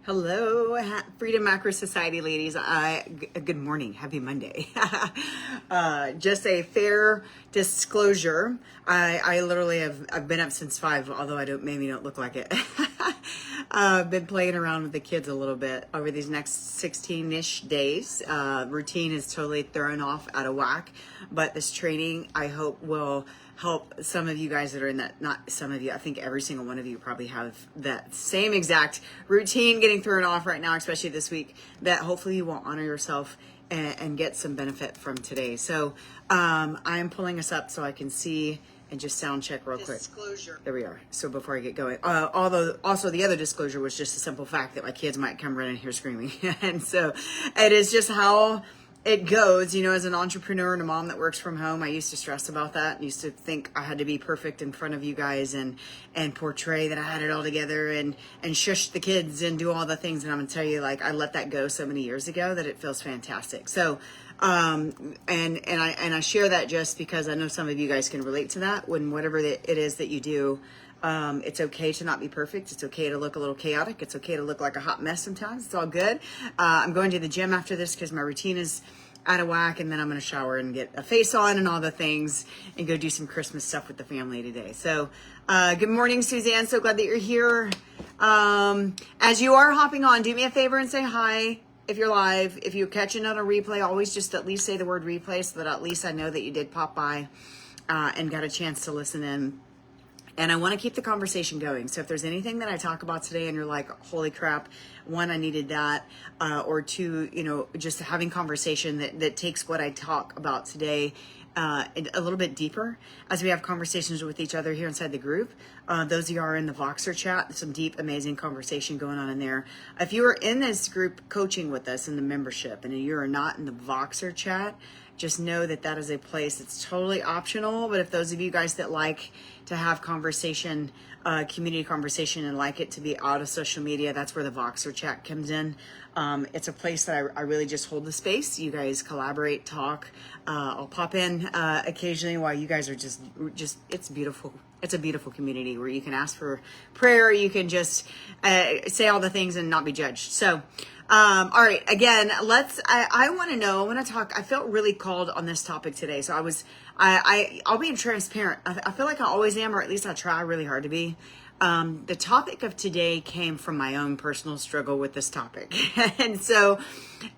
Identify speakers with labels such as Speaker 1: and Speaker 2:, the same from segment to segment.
Speaker 1: Hello, Freedom Macro Society ladies. Good morning. Happy Monday. Just a fair disclosure. I literally I've been up since 5, although maybe don't look like it. I've been playing around with the kids a little bit over these next 16-ish days. Routine is totally thrown off out of whack, but this training I hope will help some of you guys that are in that, not some of you, I think every single one of you probably have that same exact routine getting thrown off right now, especially this week, that hopefully you will honor yourself and get some benefit from today. So I'm pulling us up so I can see and just sound check real quick. Disclosure. There we are. So before I get going, although also the other disclosure was just a simple fact that my kids might come running here screaming. And so it is just how it goes, as an entrepreneur and a mom that works from home. I used to stress about that and used to think I had to be perfect in front of you guys and portray that I had it all together and shush the kids and do all the things. And I'm gonna tell you, like, I let that go so many years ago that it feels fantastic. So, and I share that just because I know some of you guys can relate to that when whatever it is that you do. It's okay to not be perfect. It's okay to look a little chaotic. It's okay to look like a hot mess sometimes. It's all good. I'm going to the gym after this because my routine is out of whack, and then I'm going to shower and get a face on and all the things and go do some Christmas stuff with the family today. So good morning, Suzanne. So glad that you're here. As you are hopping on, do me a favor and say hi if you're live. If you're catching on a replay, always just at least say the word replay so that at least I know that you did pop by and got a chance to listen in. And I want to keep the conversation going. So if there's anything that I talk about today and you're like, holy crap, one, I needed that, or two, just having conversation that takes what I talk about today a little bit deeper as we have conversations with each other here inside the group. Those of you are in the Voxer chat, some deep, amazing conversation going on in there. If you are in this group coaching with us in the membership and you are not in the Voxer chat, just know that that is a place that's totally optional. But if those of you guys that like to have conversation, community conversation, and like it to be out of social media, that's where the Voxer chat comes in. It's a place that I really just hold the space. You guys collaborate, talk. I'll pop in occasionally while you guys are just it's beautiful. It's a beautiful community where you can ask for prayer. You can just say all the things and not be judged. So, all right, again, I want to know, I want to talk, I felt really called on this topic today. So I'll be transparent. I feel like I always am, or at least I try really hard to be. The topic of today came from my own personal struggle with this topic. And so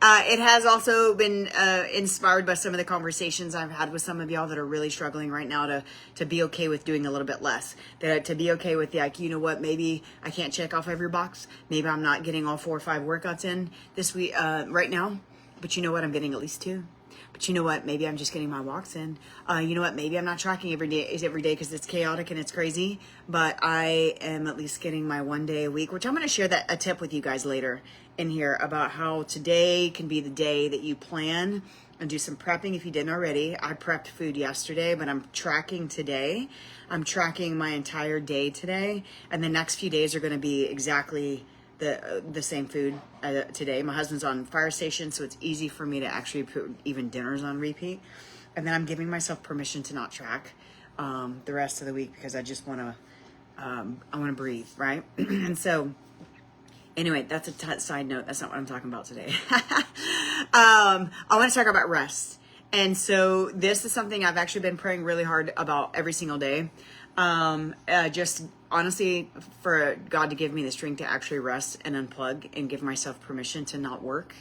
Speaker 1: it has also been inspired by some of the conversations I've had with some of y'all that are really struggling right now to be okay with doing a little bit less. To be okay with you know what, maybe I can't check off every box. Maybe I'm not getting all 4 or 5 workouts in this week right now. But you know what, I'm getting at least 2. But you know what? Maybe I'm just getting my walks in. You know what? Maybe I'm not tracking every day because it's chaotic and it's crazy. But I am at least getting my 1 day a week, which I'm going to share a tip with you guys later in here about how today can be the day that you plan and do some prepping if you didn't already. I prepped food yesterday, but I'm tracking today. I'm tracking my entire day today. And the next few days are going to be exactly the same food today. My husband's on fire station, so it's easy for me to actually put even dinners on repeat. And then I'm giving myself permission to not track the rest of the week because I just want to I want to breathe, right? And so anyway, that's a side note. That's not what I'm talking about today. I want to talk about rest. And so this is something I've actually been praying really hard about every single day. Just honestly for God to give me the strength to actually rest and unplug and give myself permission to not work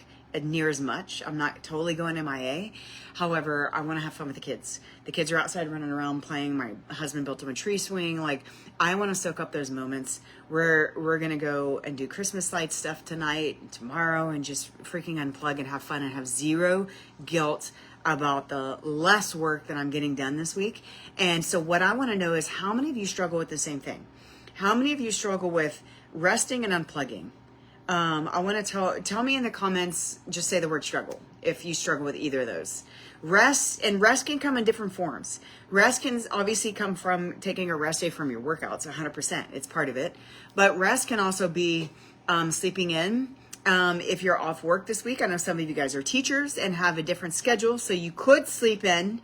Speaker 1: near as much. I'm not totally going MIA. However, I want to have fun with the kids. The kids are outside running around playing. My husband built them a tree swing. Like, I want to soak up those moments. We're going to go and do Christmas light stuff tonight and tomorrow and just freaking unplug and have fun and have zero guilt about the less work that I'm getting done this week. And so what I want to know is how many of you struggle with the same thing? How many of you struggle with resting and unplugging? I want to tell me in the comments, just say the word struggle if you struggle with either of those. Rest can come in different forms. Rest can obviously come from taking a rest day from your workouts, 100%. It's part of it. But rest can also be sleeping in. If you're off work this week, I know some of you guys are teachers and have a different schedule, so you could sleep in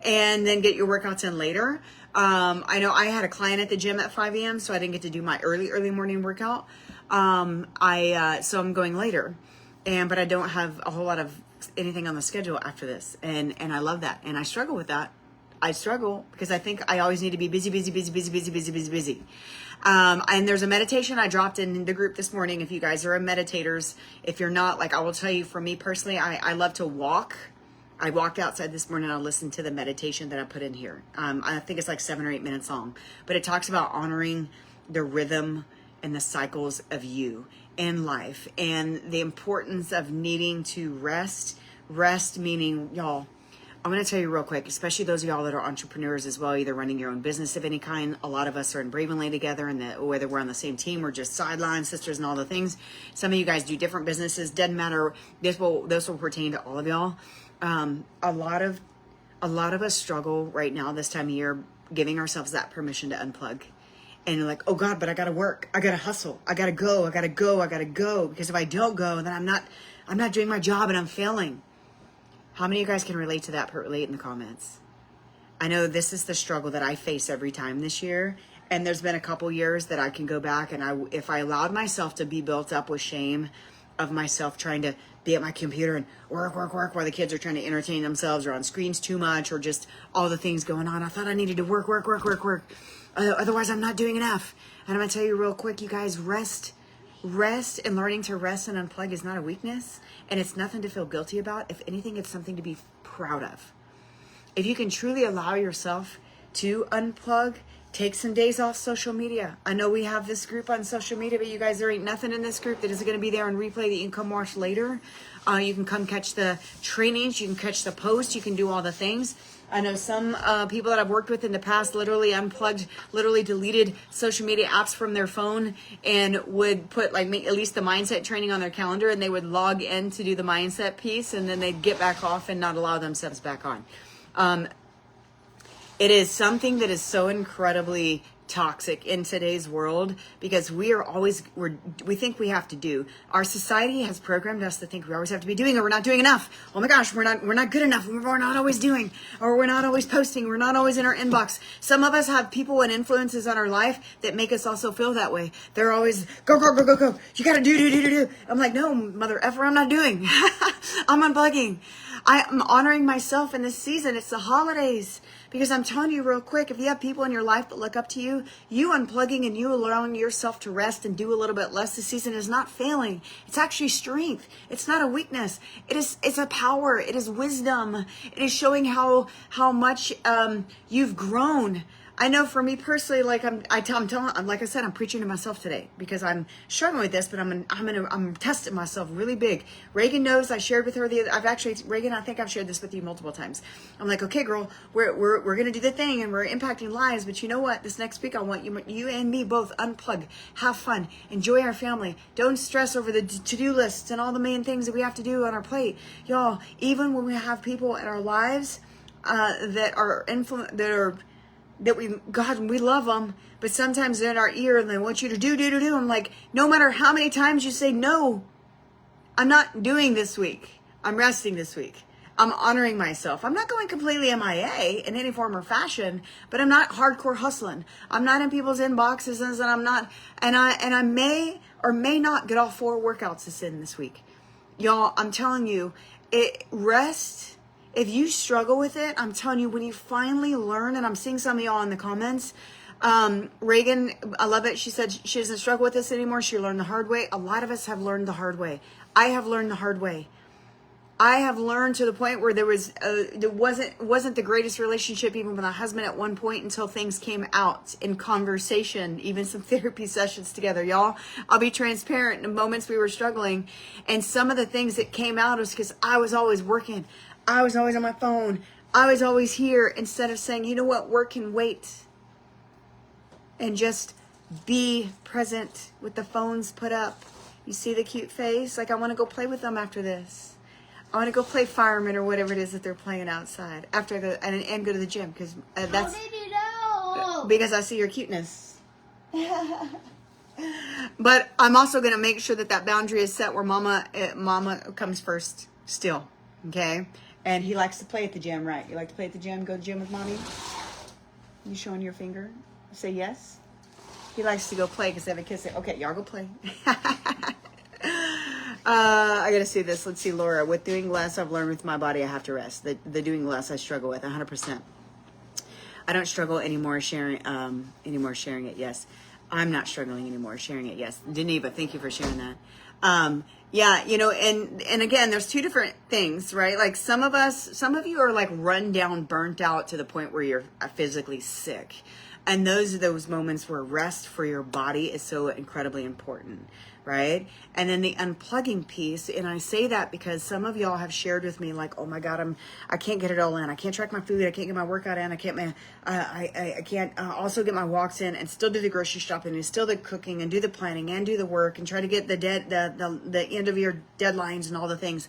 Speaker 1: and then get your workouts in later. I know I had a client at the gym at 5 a.m., so I didn't get to do my early morning workout. So I'm going later, but I don't have a whole lot of anything on the schedule after this. And I love that. And I struggle with that. I struggle because I think I always need to be busy. And there's a meditation I dropped in the group this morning. If you guys are meditators, if you're not, like, I will tell you, for me personally, I love to walk. I walked outside this morning and I listened to the meditation that I put in here. I think it's like 7 or 8 minutes long, but it talks about honoring the rhythm and the cycles of you in life and the importance of needing to rest. Rest meaning, y'all, I'm going to tell you real quick, especially those of y'all that are entrepreneurs as well, either running your own business of any kind. A lot of us are in Brave and Lay together, and whether we're on the same team or just sideline sisters and all the things. Some of you guys do different businesses. Doesn't matter. This will pertain to all of y'all. A lot of us struggle right now this time of year, giving ourselves that permission to unplug. And you're like, oh God, but I got to work. I got to hustle. I got to go. Because if I don't go, then I'm not doing my job and I'm failing. How many of you guys can relate to that? Relate in the comments. I know this is the struggle that I face every time this year. And there's been a couple years that I can go back and if I allowed myself to be built up with shame of myself trying to be at my computer and work while the kids are trying to entertain themselves or on screens too much or just all the things going on. I thought I needed to work. Otherwise I'm not doing enough. And I'm going to tell you real quick, you guys, rest and learning to rest and unplug is not a weakness, and it's nothing to feel guilty about. If anything, it's something to be proud of. If you can truly allow yourself to unplug, take some days off social media. I know we have this group on social media, but you guys, there ain't nothing in this group that isn't going to be there on replay that you can come watch later. You can come catch the trainings, you can catch the posts, you can do all the things. I know some people that I've worked with in the past literally unplugged, literally deleted social media apps from their phone and would put at least the mindset training on their calendar, and they would log in to do the mindset piece, and then they'd get back off and not allow themselves back on. It is something that is so incredibly toxic in today's world because we think we have to do. Our society has programmed us to think we always have to be doing, or we're not doing enough. Oh my gosh, we're not good enough. We're not always doing, or we're not always posting. We're not always in our inbox. Some of us have people and influences on our life that make us also feel that way. They're always go. You got to do. I'm like, no, mother effer, I'm not doing. I'm unplugging. I'm honoring myself in this season. It's the holidays. Because I'm telling you real quick, if you have people in your life that look up to you, you unplugging and you allowing yourself to rest and do a little bit less this season is not failing. It's actually strength. It's not a weakness. It's a power. It is wisdom. It is showing how much you've grown. I know for me personally, like like I said, I'm preaching to myself today because I'm struggling with this, but I'm testing myself really big. Reagan knows. I shared with her Reagan, I think I've shared this with you multiple times. I'm like, okay, girl, we're gonna do the thing and we're impacting lives, but you know what? This next week I want you and me both unplug, have fun, enjoy our family. Don't stress over the to-do lists and all the main things that we have to do on our plate, y'all. Even when we have people in our lives that we love them, but sometimes they're in our ear and they want you to do. I'm like, no matter how many times you say, no, I'm not doing this week. I'm resting this week. I'm honoring myself. I'm not going completely MIA in any form or fashion, but I'm not hardcore hustling. I'm not in people's inboxes and I may or may not get all 4 workouts this week. Y'all, I'm telling you, rest. If you struggle with it, I'm telling you, when you finally learn, and I'm seeing some of y'all in the comments, Reagan, I love it. She said she doesn't struggle with this anymore. She learned the hard way. A lot of us have learned the hard way. I have learned the hard way. I have learned to the point where there wasn't the greatest relationship even with my husband at one point until things came out in conversation, even some therapy sessions together, y'all. I'll be transparent. In moments we were struggling, and some of the things that came out was because I was always working. I was always on my phone. I was always here, instead of saying, you know what, work can wait. And just be present with the phones put up. You see the cute face? Like, I want to go play with them after this. I want to go play fireman or whatever it is that they're playing outside after and go to the gym because that's
Speaker 2: how did you know?
Speaker 1: Because I see your cuteness. But I'm also going to make sure that boundary is set where mama comes first still. Okay. And he likes to play at the gym, right? You like to play at the gym? Go to the gym with mommy? You showing your finger? Say yes? He likes to go play because they have a kids. Okay, y'all go play. I gotta see this. Let's see, Laura. With doing less, I've learned with my body I have to rest. The doing less I struggle with 100%. I don't struggle anymore sharing it. Yes, I'm not struggling anymore sharing it. Yes, Geneva, thank you for sharing that. Yeah, you know, and again, there's two different things, right? Like some of you are like run down, burnt out to the point where you're physically sick. And those are those moments where rest for your body is so incredibly important, right? And then the unplugging piece, and I say that because some of y'all have shared with me like, oh my God, I can't get it all in. I can't track my food. I can't get my workout in. I can't also get my walks in and still do the grocery shopping and still the cooking and do the planning and do the work and try to get the end of your deadlines and all the things.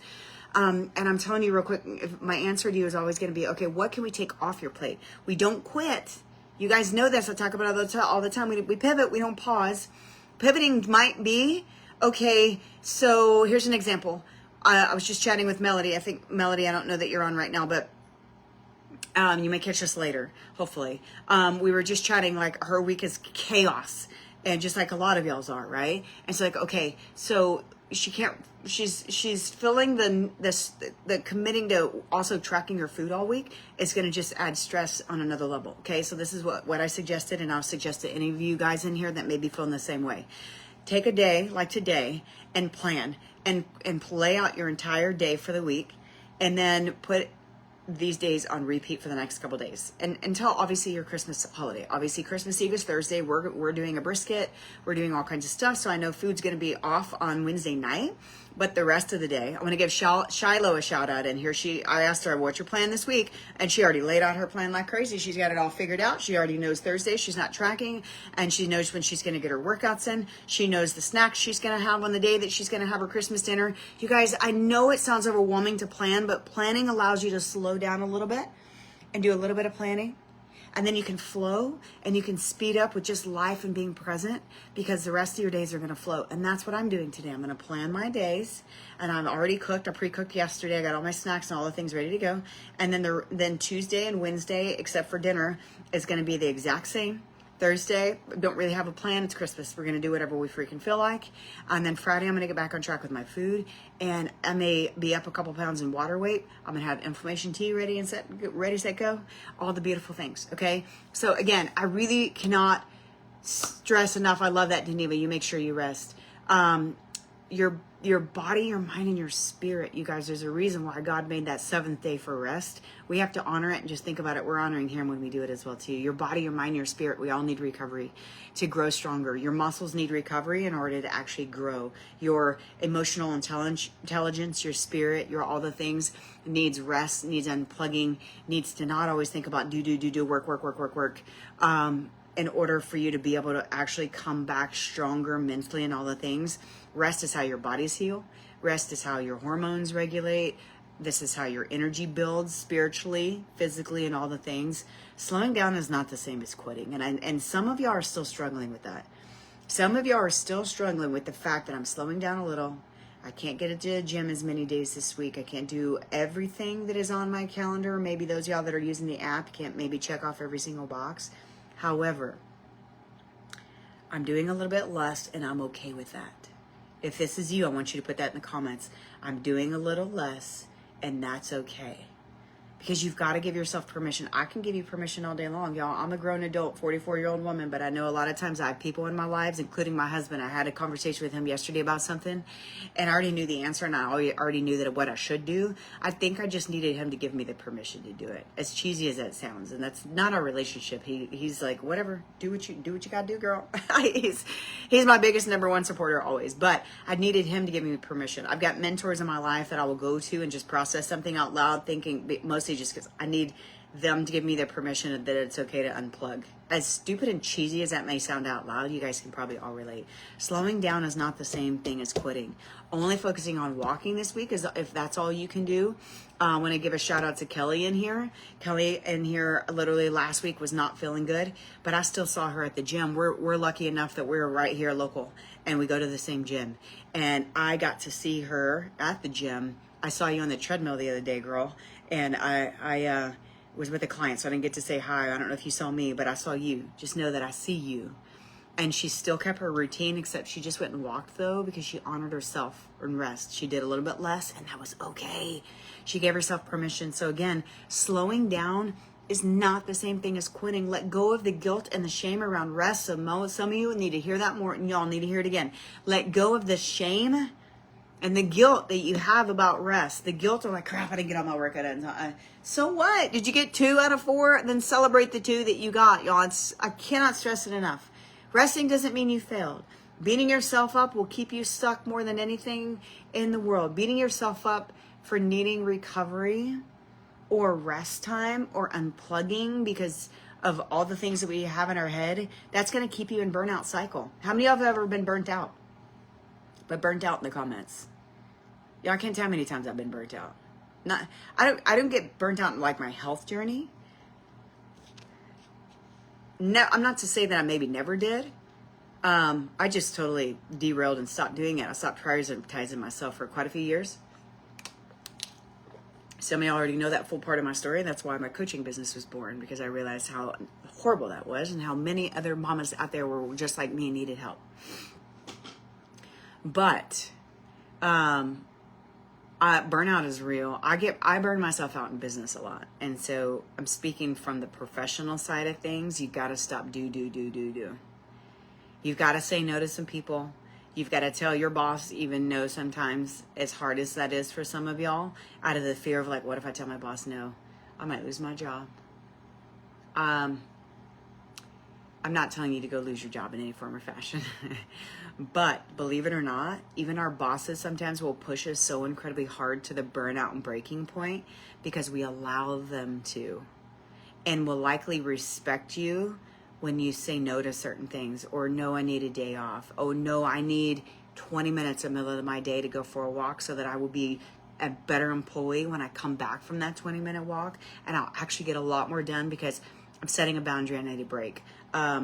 Speaker 1: And I'm telling you real quick, my answer to you is always going to be, okay, what can we take off your plate? We don't quit. You guys know this. I talk about it all the time. We pivot. We don't pause. Pivoting might be, okay, so here's an example. I was just chatting with Melody. I think, Melody, I don't know that you're on right now, but you may catch us later, hopefully. We were just chatting, like her week is chaos, and just like a lot of y'all's are, right? And so like, okay, so she's feeling the committing to also tracking her food all week is going to just add stress on another level. Okay. So this is what I suggested. And I'll suggest to any of you guys in here that may be feeling the same way. Take a day like today and plan and play out your entire day for the week. And then put these days on repeat for the next couple days and until obviously your Christmas holiday. Obviously Christmas Eve is Thursday. We're doing a brisket. We're doing all kinds of stuff. So I know food's going to be off on Wednesday night, but the rest of the day, I'm going to give Shiloh a shout out. And here I asked her, what's your plan this week? And she already laid out her plan like crazy. She's got it all figured out. She already knows Thursday. She's not tracking, and she knows when she's going to get her workouts in. She knows the snacks she's going to have on the day that she's going to have her Christmas dinner. You guys, I know it sounds overwhelming to plan, but planning allows you to slow down a little bit and do a little bit of planning. And then you can flow and you can speed up with just life and being present, because the rest of your days are going to flow. And that's what I'm doing today. I'm going to plan my days, and I'm already cooked. I pre-cooked yesterday. I got all my snacks and all the things ready to go. And then Tuesday and Wednesday, except for dinner, is going to be the exact same. Thursday, don't really have a plan. It's Christmas. We're going to do whatever we freaking feel like. And then Friday, I'm going to get back on track with my food. And I may be up a couple pounds in water weight. I'm going to have inflammation tea ready, set, go. All the beautiful things. Okay. So again, I really cannot stress enough. I love that, Geneva. You make sure you rest. Your body, your mind, and your spirit. You guys, there's a reason why God made that seventh day for rest. We have to honor it and just think about it. We're honoring Him when we do it as well too. Your body, your mind, your spirit. We all need recovery to grow stronger. Your muscles need recovery in order to actually grow. Your emotional intelligence, your spirit, your all the things needs rest, needs unplugging, needs to not always think about do, work. In order for you to be able to actually come back stronger mentally and all the things. Rest is how your bodies heal. Rest is how your hormones regulate. This is how your energy builds spiritually, physically, and all the things. Slowing down is not the same as quitting. And some of y'all are still struggling with that. Some of y'all are still struggling with the fact that I'm slowing down a little. I can't get into the gym as many days this week. I can't do everything that is on my calendar. Maybe those of y'all that are using the app can't maybe check off every single box. However, I'm doing a little bit less, and I'm okay with that. If this is you, I want you to put that in the comments. I'm doing a little less, and that's okay. Because you've got to give yourself permission. I can give you permission all day long, y'all. I'm a grown adult, 44-year-old woman, but I know a lot of times I have people in my lives, including my husband. I had a conversation with him yesterday about something, and I already knew the answer, and I already knew that what I should do. I think I just needed him to give me the permission to do it. As cheesy as that sounds, and that's not our relationship. He's like, whatever, do what you gotta do, girl. he's my biggest number one supporter always, but I needed him to give me permission. I've got mentors in my life that I will go to and just process something out loud, thinking mostly just because I need them to give me their permission that it's okay to unplug. As stupid and cheesy as that may sound out loud, you guys can probably all relate. Slowing down is not the same thing as quitting. Only focusing on walking this week is if that's all you can do. I want to give a shout out to Kelly in here. Kelly in here literally last week was not feeling good, but I still saw her at the gym. We're lucky enough that we're right here local and we go to the same gym. And I got to see her at the gym. I saw you on the treadmill the other day, girl. And I was with a client, so I didn't get to say hi. I don't know if you saw me, but I saw you. Just know that I see you. And she still kept her routine, except she just went and walked though, because she honored herself and rest. She did a little bit less, and that was okay. She gave herself permission. So again, slowing down is not the same thing as quitting. Let go of the guilt and the shame around rest. So some of you need to hear that more, and y'all need to hear it again. Let go of the shame and the guilt that you have about rest. The guilt of like, crap, I didn't get all my workout in. So what? Did you get 2 out of 4? Then celebrate the 2 that you got, y'all. I cannot stress it enough. Resting doesn't mean you failed. Beating yourself up will keep you stuck more than anything in the world. Beating yourself up for needing recovery or rest time or unplugging because of all the things that we have in our head, that's going to keep you in burnout cycle. How many of you have ever been burnt out? But burnt out in the comments. Y'all can't tell how many times I've been burnt out. I don't get burnt out in like my health journey. No, I'm not to say that I maybe never did. I just totally derailed and stopped doing it. I stopped prioritizing myself for quite a few years. Some of y'all already know that full part of my story. That's why my coaching business was born, because I realized how horrible that was and how many other mamas out there were just like me and needed help. But burnout is real. I burn myself out in business a lot. And so I'm speaking from the professional side of things. You got to stop do. You've got to say no to some people. You've got to tell your boss even no sometimes, as hard as that is for some of y'all, out of the fear of like, what if I tell my boss no? I might lose my job. I'm not telling you to go lose your job in any form or fashion. But believe it or not, even our bosses sometimes will push us so incredibly hard to the burnout and breaking point because we allow them to, and will likely respect you when you say no to certain things, or no, I need a day off. Oh no, I need 20 minutes in the middle of my day to go for a walk so that I will be a better employee when I come back from that 20-minute walk, and I'll actually get a lot more done because I'm setting a boundary. I need a break.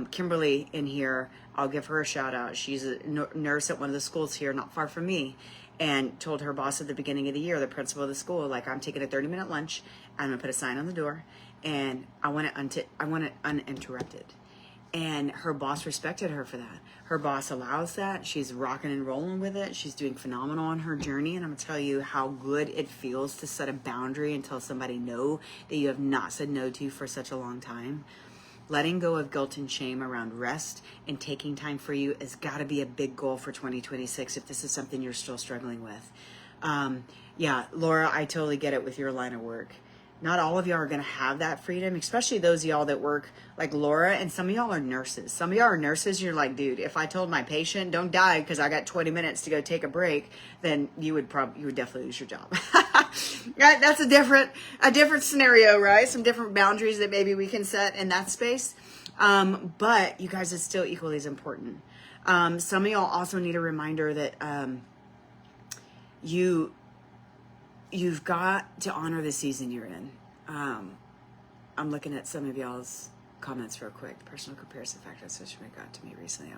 Speaker 1: Kimberly in here, I'll give her a shout out. She's a nurse at one of the schools here, not far from me, and told her boss at the beginning of the year, the principal of the school, like, I'm taking a 30-minute lunch. I'm gonna put a sign on the door, and I want it uninterrupted. And her boss respected her for that. Her boss allows that. She's rocking and rolling with it. She's doing phenomenal on her journey. And I'm going to tell you how good it feels to set a boundary and tell somebody no that you have not said no to for such a long time. Letting go of guilt and shame around rest and taking time for you has got to be a big goal for 2026 if this is something you're still struggling with. Yeah, Laura, I totally get it with your line of work. Not all of y'all are going to have that freedom, especially those of y'all that work like Laura, and some of y'all are nurses. Some of y'all are nurses. You're like, dude, if I told my patient don't die because I got 20 minutes to go take a break, then you would definitely lose your job. Right? That's a different scenario, right? Some different boundaries that maybe we can set in that space. But you guys, it's still equally as important. Some of y'all also need a reminder that you've got to honor the season you're in. I'm looking at some of y'all's comments real quick. The personal comparison factor social media got to me recently.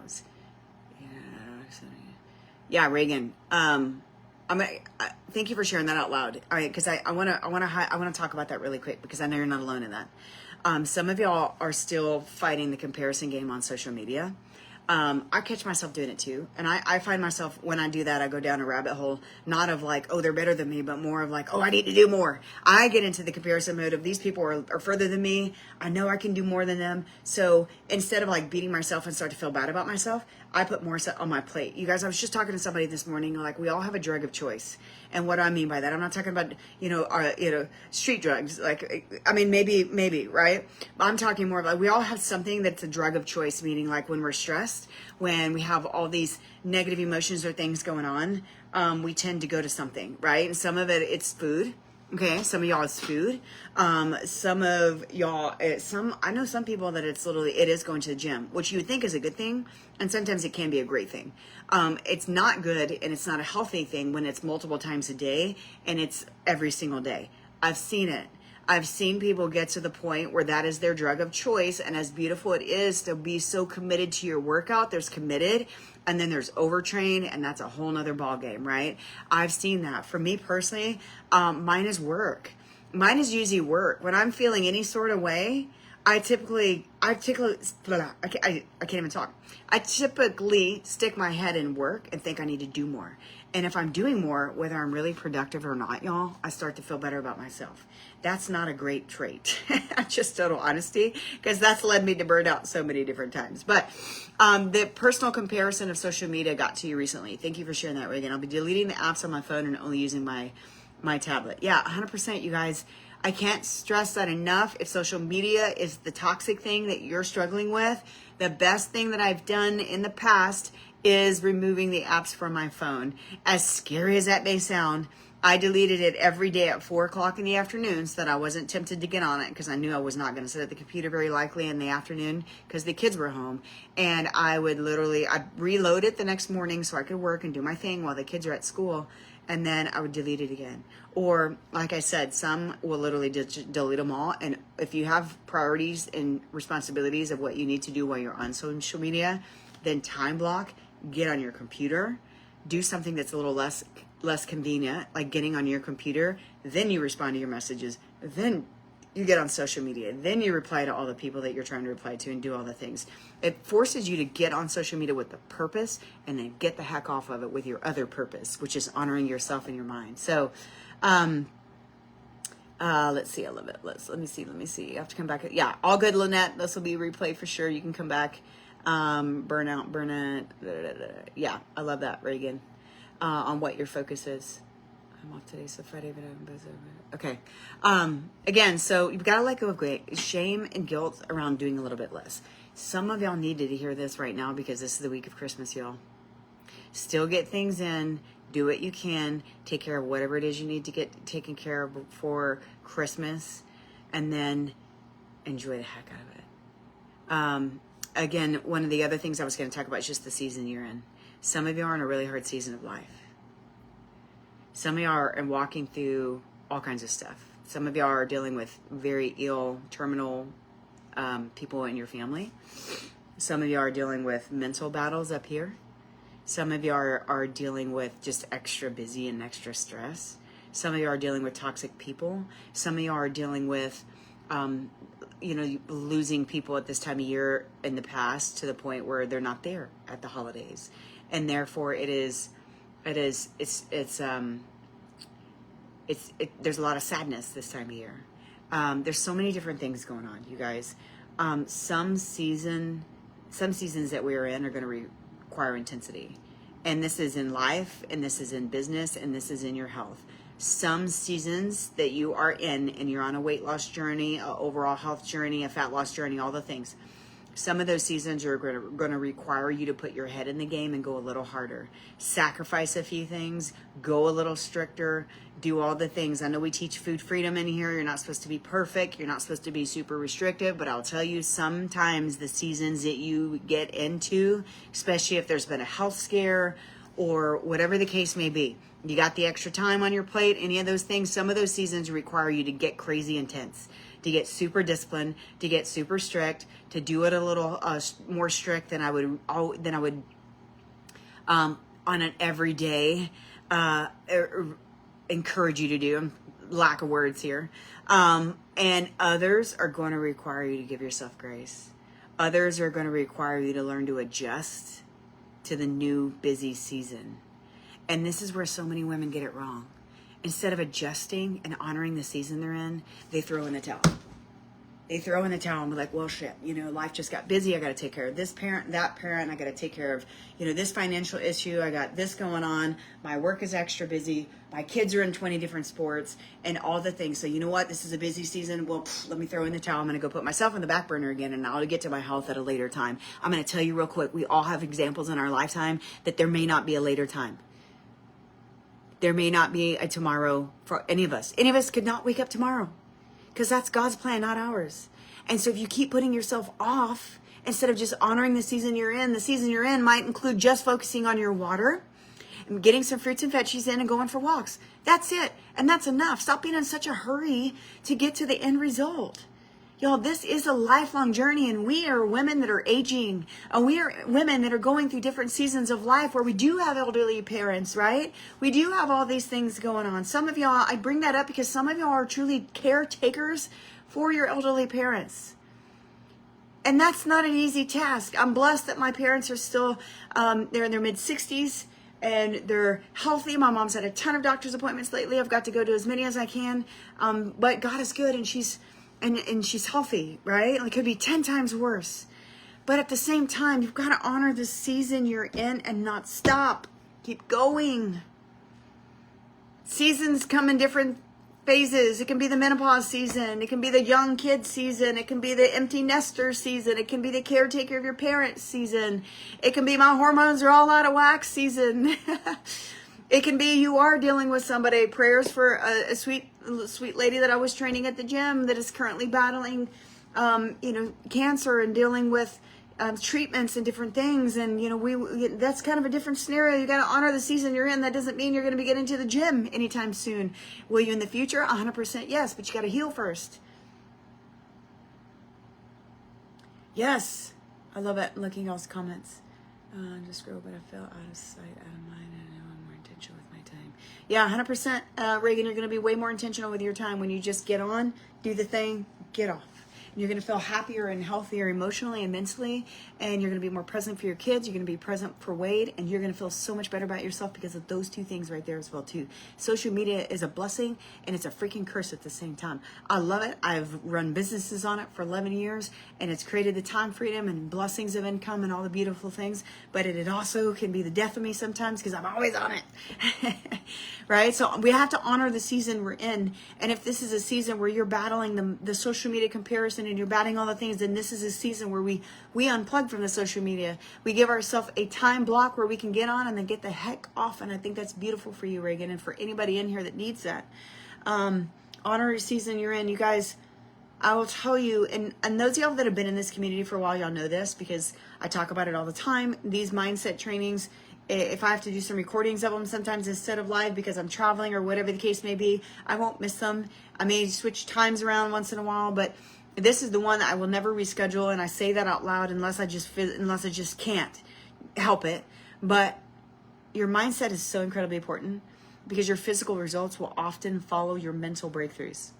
Speaker 1: Reagan. Thank you for sharing that out loud. All right, because I want to talk about that really quick because I know you're not alone in that. Some of y'all are still fighting the comparison game on social media. I catch myself doing it too. And I find myself, when I do that, I go down a rabbit hole, not of like, oh, they're better than me, but more of like, oh, I need to do more. I get into the comparison mode of these people are further than me. I know I can do more than them. So instead of like beating myself and start to feel bad about myself, I put more on my plate. You guys, I was just talking to somebody this morning, like we all have a drug of choice. And what I mean by that, I'm not talking about, street drugs. Like, I mean, maybe, right? I'm talking more about, we all have something that's a drug of choice, meaning like when we're stressed, when we have all these negative emotions or things going on, we tend to go to something, right? And some of it's food. Okay, some of y'all it's food. Some of y'all, I know some people that it is going to the gym, which you would think is a good thing, and sometimes it can be a great thing. It's not good and it's not a healthy thing when it's multiple times a day and it's every single day. I've seen it. I've seen people get to the point where that is their drug of choice, and as beautiful it is to be so committed to your workout, there's committed, and then there's overtrain, and that's a whole nother ball game, right? I've seen that. For me personally, mine is work. Mine is usually work. When I'm feeling any sort of way, I typically, I can't even talk. I typically stick my head in work and think I need to do more. And if I'm doing more, whether I'm really productive or not, y'all, I start to feel better about myself. That's not a great trait. Just total honesty, because that's led me to burnout so many different times. But the personal comparison of social media got to you recently. Thank you for sharing that, Reagan. I'll be deleting the apps on my phone and only using my tablet. Yeah, 100%, you guys. I can't stress that enough. If social media is the toxic thing that you're struggling with, the best thing that I've done in the past is removing the apps from my phone. As scary as that may sound, I deleted it every day at 4 o'clock in the afternoon so that I wasn't tempted to get on it, because I knew I was not going to sit at the computer very likely in the afternoon because the kids were home. And I'd reload it the next morning so I could work and do my thing while the kids are at school. And then I would delete it again. Or, like I said, some will literally delete them all. And if you have priorities and responsibilities of what you need to do while you're on social media, then time block, get on your computer, do something that's a little less convenient, like getting on your computer, then you respond to your messages, then you get on social media, then you reply to all the people that you're trying to reply to and do all the things. It forces you to get on social media with the purpose and then get the heck off of it with your other purpose, which is honoring yourself and your mind. So, let's see, I love it. Let me see. I have to come back. Yeah, all good, Lynette. This will be replayed for sure. You can come back. Burnout. Yeah, I love that, Reagan. On what your focus is. I'm off today, so Friday, but I'm busy. Okay. Again, so you've got to let go of shame and guilt around doing a little bit less. Some of y'all needed to hear this right now because this is the week of Christmas, y'all. Still get things in. Do what you can. Take care of whatever it is you need to get taken care of for Christmas. And then enjoy the heck out of it. Again, one of the other things I was going to talk about is just the season you're in. Some of you are in a really hard season of life. Some of you are walking through all kinds of stuff. Some of you are dealing with very ill, terminal people in your family. Some of you are dealing with mental battles up here. Some of you are dealing with just extra busy and extra stress. Some of you are dealing with toxic people. Some of you are dealing with losing people at this time of year in the past to the point where they're not there at the holidays. And therefore there's a lot of sadness this time of year. There's so many different things going on, you guys. Some seasons that we're in are going to require intensity. And this is in life, and this is in business, and this is in your health. Some seasons that you are in, and you're on a weight loss journey, an overall health journey, a fat loss journey, all the things. Some of those seasons are going to require you to put your head in the game and go a little harder. Sacrifice a few things, go a little stricter, do all the things. I know we teach food freedom in here. You're not supposed to be perfect. You're not supposed to be super restrictive, but I'll tell you, sometimes the seasons that you get into, especially if there's been a health scare or whatever the case may be, you got the extra time on your plate, any of those things, some of those seasons require you to get crazy intense, to get super disciplined, to get super strict, to do it a little more strict than I would on an everyday encourage you to do. Lack of words here. And others are going to require you to give yourself grace. Others are going to require you to learn to adjust to the new busy season. And this is where so many women get it wrong. Instead of adjusting and honoring the season they're in, they throw in the towel. They throw in the towel and be like, well, shit, life just got busy. I got to take care of this parent, that parent. I got to take care of, this financial issue. I got this going on. My work is extra busy. My kids are in 20 different sports and all the things. So you know what? This is a busy season. Well, let me throw in the towel. I'm going to go put myself on the back burner again, and I'll get to my health at a later time. I'm going to tell you real quick. We all have examples in our lifetime that there may not be a later time. There may not be a tomorrow for any of us. Any of us could not wake up tomorrow because that's God's plan, not ours. And so if you keep putting yourself off, instead of just honoring the season you're in might include just focusing on your water and getting some fruits and veggies in and going for walks. That's it. And that's enough. Stop being in such a hurry to get to the end result. Y'all, this is a lifelong journey, and we are women that are aging, and we are women that are going through different seasons of life where we do have elderly parents, right? We do have all these things going on. Some of y'all, I bring that up because some of y'all are truly caretakers for your elderly parents. And that's not an easy task. I'm blessed that my parents are still, they're in their mid 60s and they're healthy. My mom's had a ton of doctor's appointments lately. I've got to go to as many as I can. But God is good, and she's healthy, right? Like, it could be 10 times worse. But at the same time, you've got to honor the season you're in and not stop. Keep going. Seasons come in different phases. It can be the menopause season. It can be the young kid season. It can be the empty nester season. It can be the caretaker of your parents season. It can be my hormones are all out of whack season. It can be you are dealing with somebody. Prayers for a sweet lady that I was training at the gym that is currently battling, cancer and dealing with treatments and different things. And, that's kind of a different scenario. You got to honor the season you're in. That doesn't mean you're going to be getting to the gym anytime soon. Will you in the future? 100% yes, but you got to heal first. Yes. I love it. Looking at all those comments. Just scroll, but I felt out of sight, out of mind, and I'm more intentional with my time. Yeah, 100%, Reagan, you're going to be way more intentional with your time when you just get on, do the thing, get off. You're going to feel happier and healthier emotionally and mentally, and you're going to be more present for your kids. You're going to be present for Wade, and you're going to feel so much better about yourself because of those two things right there as well too. Social media is a blessing, and it's a freaking curse at the same time. I love it. I've run businesses on it for 11 years, and it's created the time freedom and blessings of income and all the beautiful things, but it also can be the death of me sometimes because I'm always on it. Right? So we have to honor the season we're in, and if this is a season where you're battling the social media comparison and you're battling all the things, then this is a season where we unplug from the social media. We give ourselves a time block where we can get on and then get the heck off. And I think that's beautiful for you, Reagan, and for anybody in here that needs that. Honor the season you're in. You guys, I will tell you, and those of y'all that have been in this community for a while, y'all know this because I talk about it all the time. These mindset trainings, if I have to do some recordings of them sometimes instead of live because I'm traveling or whatever the case may be, I won't miss them. I may switch times around once in a while, but this is the one that I will never reschedule, and I say that out loud unless I just can't help it. But your mindset is so incredibly important because your physical results will often follow your mental breakthroughs.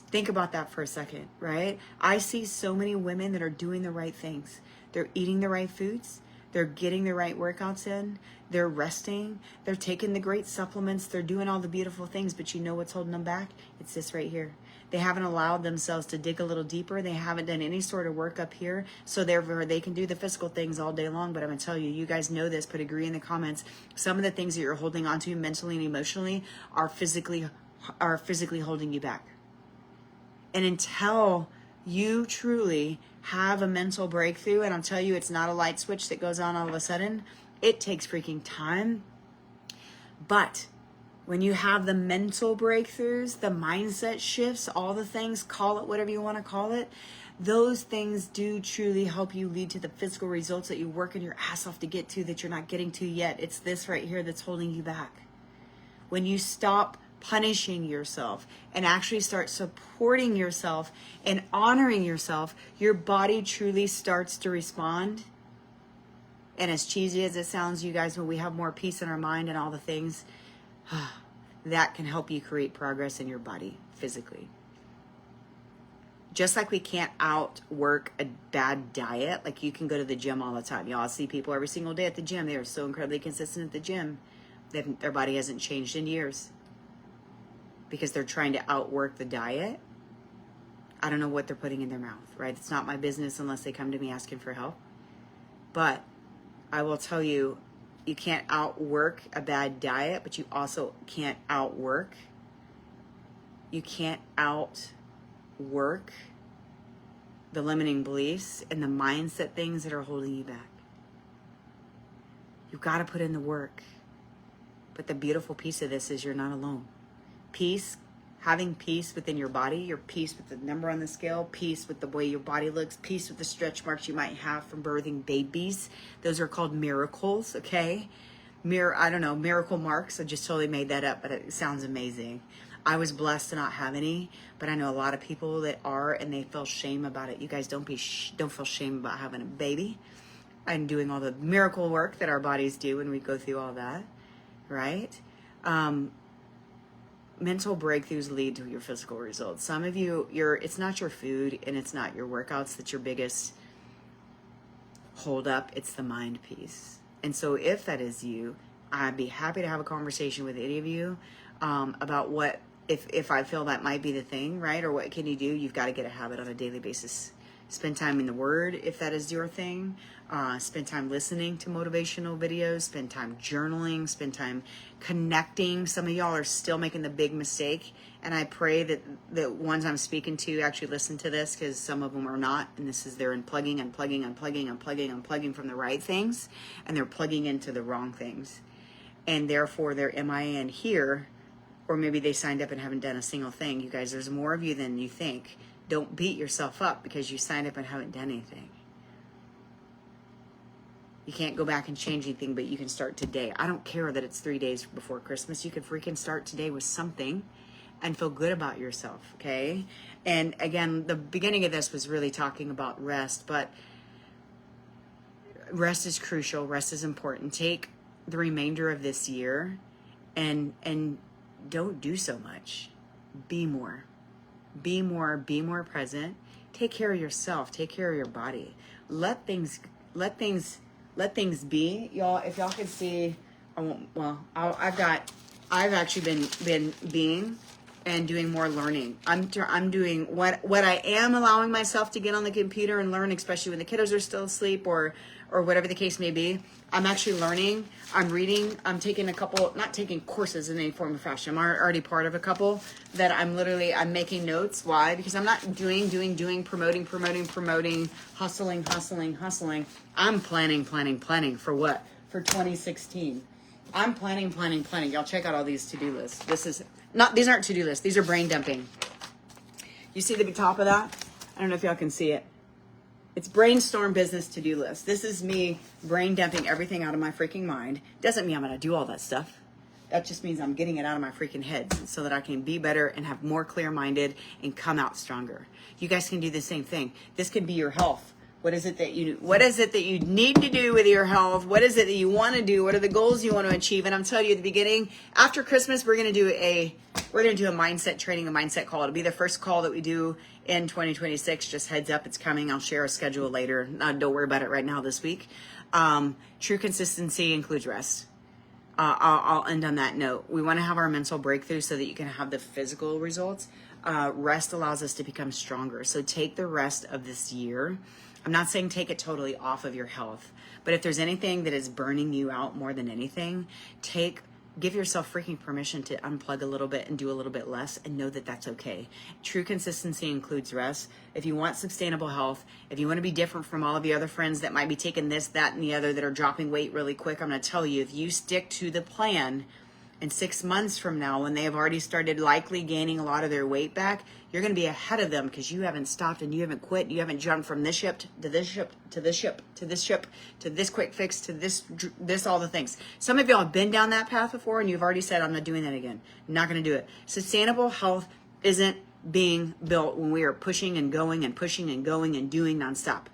Speaker 1: Think about that for a second, right? I see so many women that are doing the right things. They're eating the right foods. They're getting the right workouts in. They're resting. They're taking the great supplements. They're doing all the beautiful things. But you know what's holding them back? It's this right here. They haven't allowed themselves to dig a little deeper. They haven't done any sort of work up here. So therefore, they can do the physical things all day long. But I'm going to tell you, you guys know this. Put agree in the comments. Some of the things that you're holding on to mentally and emotionally are physically holding you back. And until you truly have a mental breakthrough, and I'll tell you, it's not a light switch that goes on all of a sudden. It takes freaking time. But when you have the mental breakthroughs, the mindset shifts, all the things, call it whatever you want to call it, those things do truly help you lead to the physical results that you're working your ass off to get to that you're not getting to yet. It's this right here that's holding you back. When you stop punishing yourself and actually start supporting yourself and honoring yourself, your body truly starts to respond. And as cheesy as it sounds, you guys, when we have more peace in our mind and all the things, that can help you create progress in your body physically. Just like we can't outwork a bad diet, like you can go to the gym all the time. Y'all see people every single day at the gym. They are so incredibly consistent at the gym. Their body hasn't changed in years because they're trying to outwork the diet. I don't know what they're putting in their mouth, right? It's not my business unless they come to me asking for help. But I will tell you, you can't outwork a bad diet, but you also can't outwork. You can't outwork the limiting beliefs and the mindset things that are holding you back. You've got to put in the work. But the beautiful piece of this is you're not alone. Peace, having peace within your body, your peace with the number on the scale, peace with the way your body looks, peace with the stretch marks you might have from birthing babies. Those are called miracles, okay? Miracle marks. I just totally made that up, but it sounds amazing. I was blessed to not have any, but I know a lot of people that are, and they feel shame about it. You guys don't feel shame about having a baby and doing all the miracle work that our bodies do when we go through all that, right? mental breakthroughs lead to your physical results. Some of you, it's not your food and it's not your workouts that's your biggest hold up. It's the mind piece. And so if that is you, I'd be happy to have a conversation with any of you about what, if I feel that might be the thing, right? Or what can you do? You've got to get a habit on a daily basis. Spend time in the Word if that is your thing. Spend time listening to motivational videos. Spend time journaling. Spend time connecting. Some of y'all are still making the big mistake. And I pray that the ones I'm speaking to actually listen to this, because some of them are not. And this is they're unplugging from the right things. And they're plugging into the wrong things. And therefore they're MIA here. Or maybe they signed up and haven't done a single thing. You guys, there's more of you than you think. Don't beat yourself up because you signed up and haven't done anything. You can't go back and change anything, but you can start today. I don't care that it's 3 days before Christmas. You can freaking start today with something and feel good about yourself, okay? And again, the beginning of this was really talking about rest, but rest is crucial. Rest is important. Take the remainder of this year and don't do so much. Be more. Be more present. Take care of yourself. Take care of your body. Let things be. Y'all, if y'all could see, I've actually been being and doing more learning. I'm doing what I am allowing myself to get on the computer and learn, especially when the kiddos are still asleep or whatever the case may be. I'm actually learning. I'm reading. I'm taking a couple, not taking courses in any form or fashion. I'm already part of a couple that I'm making notes. Why? Because I'm not doing, promoting, hustling. I'm planning for what? For 2016. I'm planning. Y'all check out all these to-do lists. These aren't to-do lists. These are brain dumping. You see the top of that? I don't know if y'all can see it. It's brainstorm business to-do list. This is me brain dumping everything out of my freaking mind. Doesn't mean I'm going to do all that stuff. That just means I'm getting it out of my freaking head so that I can be better and have more clear-minded and come out stronger. You guys can do the same thing. This could be your health. What is it that you need to do with your health? What is it that you want to do? What are the goals you want to achieve? And I'm telling you at the beginning, after Christmas, we're going to do a mindset training, a mindset call. It'll be the first call that we do in 2026. Just heads up, it's coming. I'll share a schedule later. Don't worry about it right now this week. True consistency includes rest. I'll end on that note. We want to have our mental breakthrough so that you can have the physical results. Rest allows us to become stronger. So take the rest of this year. I'm not saying take it totally off of your health, but if there's anything that is burning you out more than anything, give yourself freaking permission to unplug a little bit and do a little bit less and know that that's okay. True consistency includes rest. If you want sustainable health, if you want to be different from all of your other friends that might be taking this, that, and the other that are dropping weight really quick, I'm going to tell you, if you stick to the plan, and 6 months from now, when they have already started likely gaining a lot of their weight back, you're going to be ahead of them because you haven't stopped and you haven't quit. You haven't jumped from this ship to this ship to this ship to this ship to this quick fix to this all the things. Some of y'all have been down that path before and you've already said, I'm not doing that again. I'm not going to do it. Sustainable health isn't being built when we are pushing and going and doing nonstop.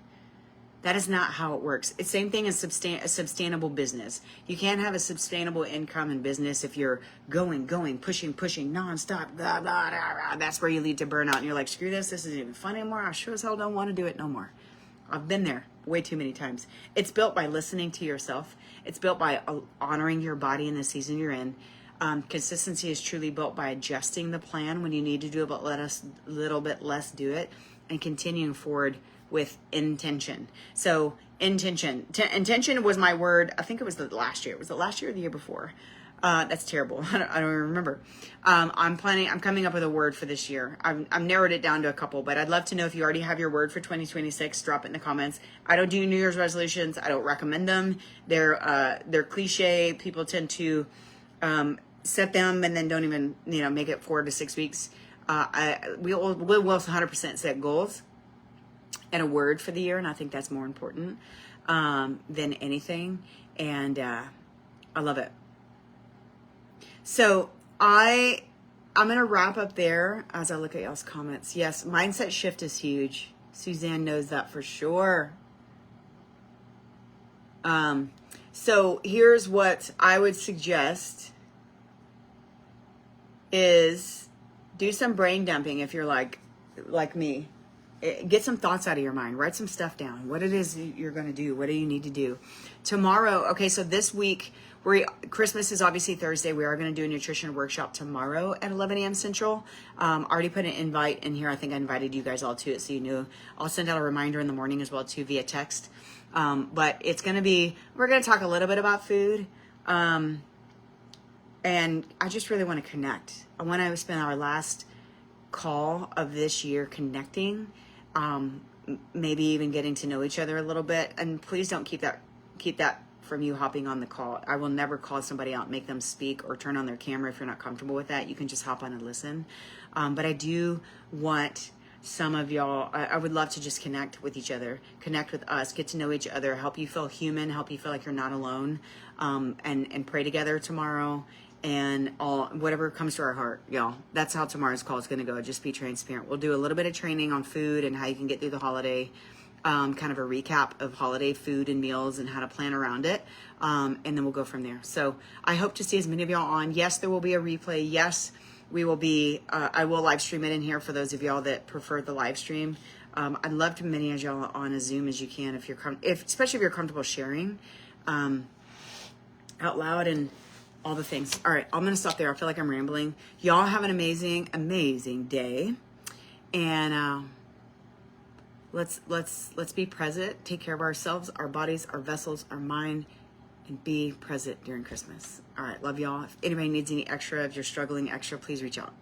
Speaker 1: That is not how it works. It's the same thing as a sustainable business. You can't have a sustainable income in business if you're going, pushing, nonstop. Blah, blah, blah, blah. That's where you lead to burnout. And you're like, screw this. This isn't even fun anymore. I sure as hell don't want to do it no more. I've been there way too many times. It's built by listening to yourself. It's built by honoring your body in the season you're in. Consistency is truly built by adjusting the plan when you need to do it, but let us a little bit less do it and continuing forward with intention. So intention was my word. I think it was last year. Was it last year or the year before? That's terrible. I don't even remember. I'm coming up with a word for this year. I've narrowed it down to a couple, but I'd love to know if you already have your word for 2026. Drop it in the comments. I don't do New Year's resolutions. I don't recommend them. They're cliche. People tend to set them and then don't even make it 4 to 6 weeks. We will 100% set goals and a word for the year, and I think that's more important than anything. And I love it. So I'm gonna wrap up there as I look at y'all's comments. Yes, mindset shift is huge. Suzanne knows that for sure. So here's what I would suggest is do some brain dumping if you're like me. Get some thoughts out of your mind. Write some stuff down. What it is you're going to do. What do you need to do? Tomorrow, okay, so this week, Christmas is obviously Thursday. We are going to do a nutrition workshop tomorrow at 11 a.m. Central. Already put an invite in here. I think I invited you guys all to it, so you knew. I'll send out a reminder in the morning as well, too, via text. But it's going to be, we're going to talk a little bit about food. And I just really want to connect. I want to spend our last call of this year connecting, maybe even getting to know each other a little bit. And please don't keep that from you hopping on the call. I will never call somebody out, make them speak or turn on their camera if you're not comfortable with that. You can just hop on and listen. But I do want some of y'all, I would love to just connect with each other, connect with us, get to know each other, help you feel human, help you feel like you're not alone, and pray together tomorrow. And whatever comes to our heart, y'all. That's how tomorrow's call is going to go. Just be transparent. We'll do a little bit of training on food and how you can get through the holiday, kind of a recap of holiday food and meals and how to plan around it. And then we'll go from there. So I hope to see as many of y'all on. Yes, there will be a replay. Yes, we will be, I will live stream it in here for those of y'all that prefer the live stream. I'd love to many of y'all on a Zoom as you can especially if you're comfortable sharing out loud and all the things. All right, I'm going to stop there. I feel like I'm rambling. Y'all have an amazing, amazing day. And let's be present, take care of ourselves, our bodies, our vessels, our mind, and be present during Christmas. All right, love y'all. If anybody needs any extra, if you're struggling extra, please reach out.